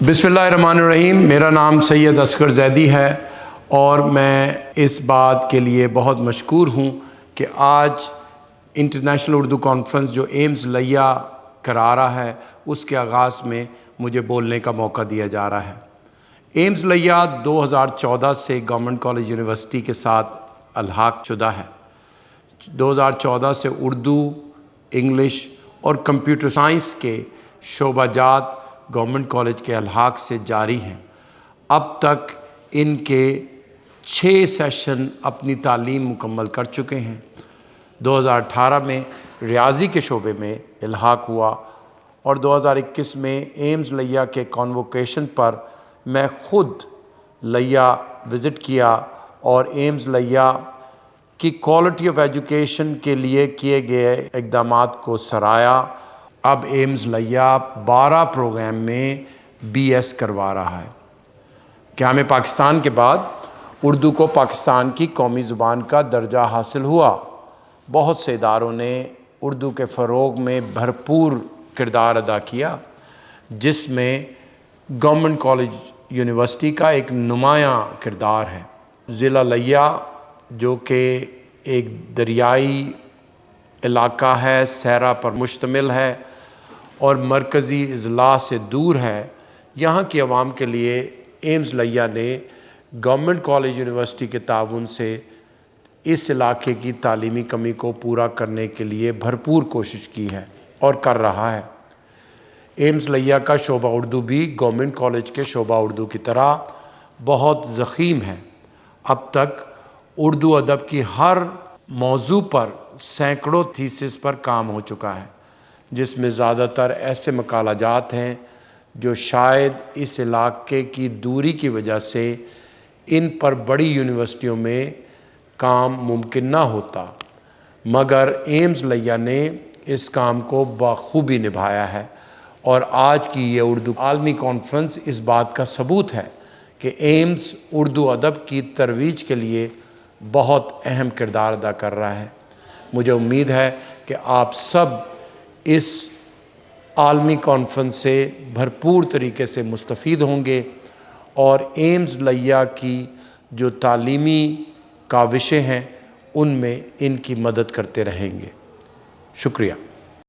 बिस्मिल्लाहिर्रहमानिर्रहीम। मेरा नाम सैयद असगर ज़ैदी है और मैं इस बात के लिए बहुत मशकूर हूँ कि आज इंटरनेशनल उर्दू कॉन्फ्रेंस जो एम्स लिया करा रहा है उसके आगाज़ में मुझे बोलने का मौका दिया जा रहा है। एम्स लिया 2014 से गवर्नमेंट कॉलेज यूनिवर्सिटी के साथ अलहाक शुदा है। 2014 से उर्दू, इंग्लिश और कंप्यूटर साइंस के शोबाजात गवर्नमेंट कॉलेज के अलहाक से जारी हैं। अब तक इनके 6 सेशन अपनी तालीम मुकम्मल कर चुके हैं। 2018 में रियाजी के शोबे में इल्हाक हुआ और 2021 में एम्स लिया के कॉन्वोकेशन पर मैं ख़ुद लिया विज़िट किया और एम्स लिया की क्वालिटी ऑफ एजुकेशन के लिए किए गए इक़दामात को सराहा। अब एम्स लिया 12 प्रोग्राम में BS करवा रहा है। क़याम पाकिस्तान के बाद उर्दू को पाकिस्तान की कौमी ज़ुबान का दर्जा हासिल हुआ। बहुत से इदारों ने उर्दू के फ़रोग़ में भरपूर किरदार अदा किया, जिसमें गवर्नमेंट कॉलेज यूनिवर्सिटी का एक नुमायाँ किरदार है। ज़िला लिया जो कि एक दरियाई इलाका है, सहरा पर मुश्तमिल है और मरकज़ी अज़ला से दूर है, यहाँ की आवाम के लिए एम्स लिया ने गवर्नमेंट कॉलेज यूनिवर्सिटी के ताउन से इस इलाके की तालीमी कमी को पूरा करने के लिए भरपूर कोशिश की है और कर रहा है। एम्स लिया का शोबा उर्दू भी गवर्नमेंट कॉलेज के शोबा उर्दू की तरह बहुत ज़ख़ीम है। अब तक उर्दू अदब की हर मौजू पर सैकड़ों थीसिस पर काम हो चुका है, जिसमें ज़्यादातर ऐसे मकालाजात हैं जो शायद इस इलाके की दूरी की वजह से इन पर बड़ी यूनिवर्सिटियों में काम मुमकिन ना होता, मगर एम्स लिया ने इस काम को बखूबी निभाया है और आज की ये उर्दू आलमी कॉन्फ्रेंस इस बात का सबूत है कि एम्स उर्दू अदब की तरवीज के लिए बहुत अहम किरदार अदा कर रहा है। मुझे उम्मीद है कि आप सब इस आलमी कॉन्फ्रेंस से भरपूर तरीके से मुस्तफ़ीद होंगे और एम्स लिया की जो तालीमी काविशें हैं उनमें इनकी मदद करते रहेंगे। शुक्रिया।